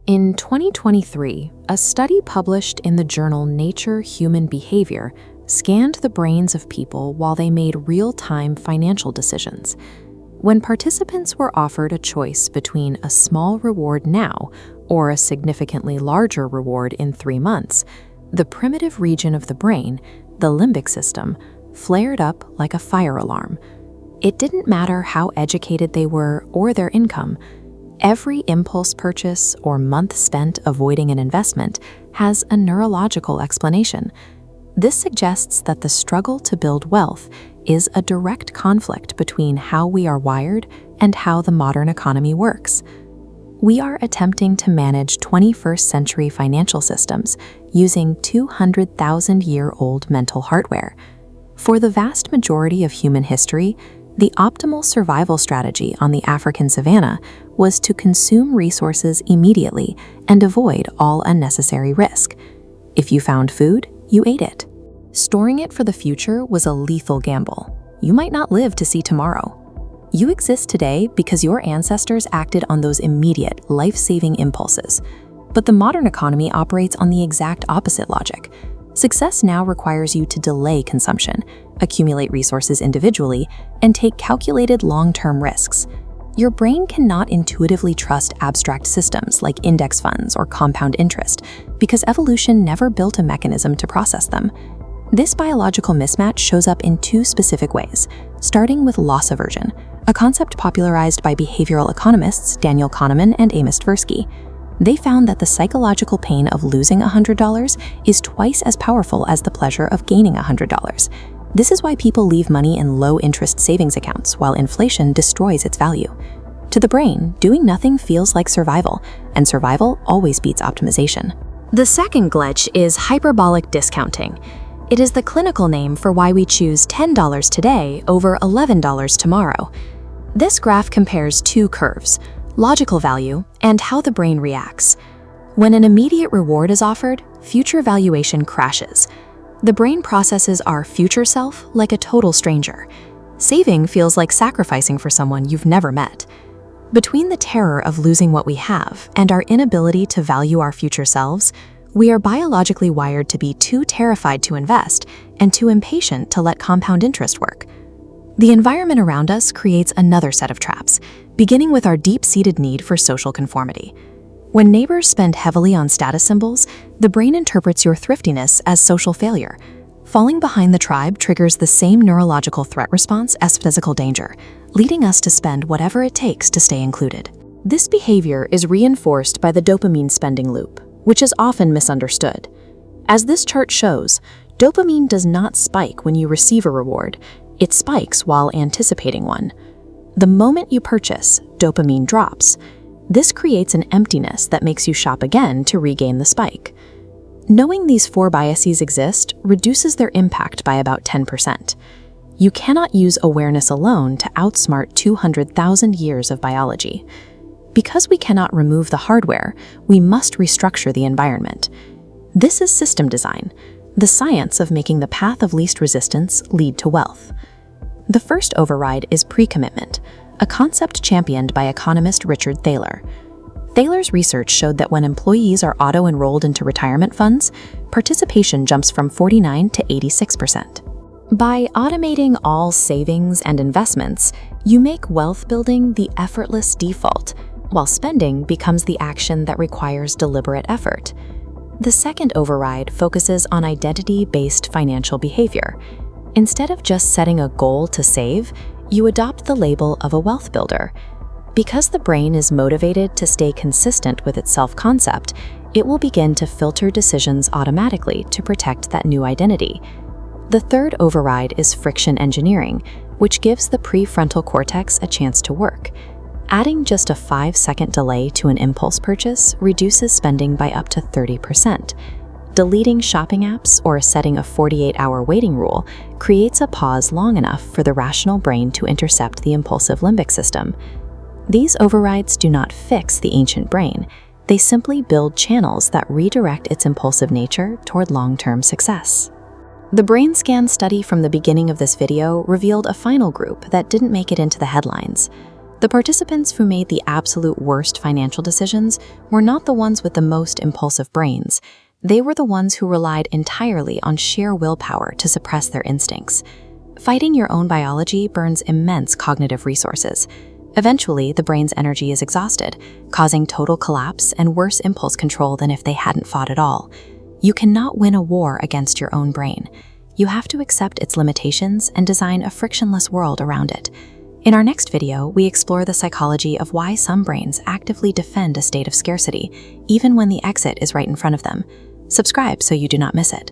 In 2023, a study published in the journal Nature Human Behavior scanned the brains of people while they made real-time financial decisions. When participants were offered a choice between a small reward now or a significantly larger reward in 3 months, the primitive region of the brain, the limbic system, flared up like a fire alarm. It didn't matter how educated they were or their income. Every impulse purchase or month spent avoiding an investment has a neurological explanation. This suggests that the struggle to build wealth is a direct conflict between how we are wired and how the modern economy works. We are attempting to manage 21st century financial systems using 200,000-year-old mental hardware. For the vast majority of human history, the optimal survival strategy on the African savanna was to consume resources immediately and avoid all unnecessary risk. If you found food, you ate it. Storing it for the future was a lethal gamble. You might not live to see tomorrow. You exist today because your ancestors acted on those immediate, life-saving impulses. But the modern economy operates on the exact opposite logic. Success now requires you to delay consumption, accumulate resources individually, and take calculated long-term risks. Your brain cannot intuitively trust abstract systems like index funds or compound interest because evolution never built a mechanism to process them. This biological mismatch shows up in 2 specific ways, starting with loss aversion, a concept popularized by behavioral economists Daniel Kahneman and Amos Tversky. They found that the psychological pain of losing $100 is twice as powerful as the pleasure of gaining $100. This is why people leave money in low-interest savings accounts while inflation destroys its value. To the brain, doing nothing feels like survival, and survival always beats optimization. The second glitch is hyperbolic discounting. It is the clinical name for why we choose $10 today over $11 tomorrow. This graph compares 2 curves, logical value and how the brain reacts. When an immediate reward is offered, future valuation crashes. The brain processes our future self like a total stranger. Saving feels like sacrificing for someone you've never met. Between the terror of losing what we have and our inability to value our future selves, we are biologically wired to be too terrified to invest and too impatient to let compound interest work. The environment around us creates another set of traps, beginning with our deep-seated need for social conformity. When neighbors spend heavily on status symbols, the brain interprets your thriftiness as social failure. Falling behind the tribe triggers the same neurological threat response as physical danger, leading us to spend whatever it takes to stay included. This behavior is reinforced by the dopamine spending loop, which is often misunderstood. As this chart shows, dopamine does not spike when you receive a reward. It spikes while anticipating one. The moment you purchase, dopamine drops. This creates an emptiness that makes you shop again to regain the spike. Knowing these 4 biases exist reduces their impact by about 10%. You cannot use awareness alone to outsmart 200,000 years of biology. Because we cannot remove the hardware, we must restructure the environment. This is system design, the science of making the path of least resistance lead to wealth. The first override is pre-commitment, a concept championed by economist Richard Thaler. Thaler's research showed that when employees are auto-enrolled into retirement funds, participation jumps from 49% to 86%. By automating all savings and investments, you make wealth building the effortless default, while spending becomes the action that requires deliberate effort. The second override focuses on identity-based financial behavior. Instead of just setting a goal to save, you adopt the label of a wealth builder. Because the brain is motivated to stay consistent with its self-concept, it will begin to filter decisions automatically to protect that new identity. The third override is friction engineering, which gives the prefrontal cortex a chance to work. Adding just a 5-second delay to an impulse purchase reduces spending by up to 30%. Deleting shopping apps or setting a 48-hour waiting rule creates a pause long enough for the rational brain to intercept the impulsive limbic system. These overrides do not fix the ancient brain. They simply build channels that redirect its impulsive nature toward long-term success. The brain scan study from the beginning of this video revealed a final group that didn't make it into the headlines. The participants who made the absolute worst financial decisions were not the ones with the most impulsive brains. They were the ones who relied entirely on sheer willpower to suppress their instincts. Fighting your own biology burns immense cognitive resources. Eventually, the brain's energy is exhausted, causing total collapse and worse impulse control than if they hadn't fought at all. You cannot win a war against your own brain. You have to accept its limitations and design a frictionless world around it. In our next video, we explore the psychology of why some brains actively defend a state of scarcity, even when the exit is right in front of them. Subscribe so you do not miss it.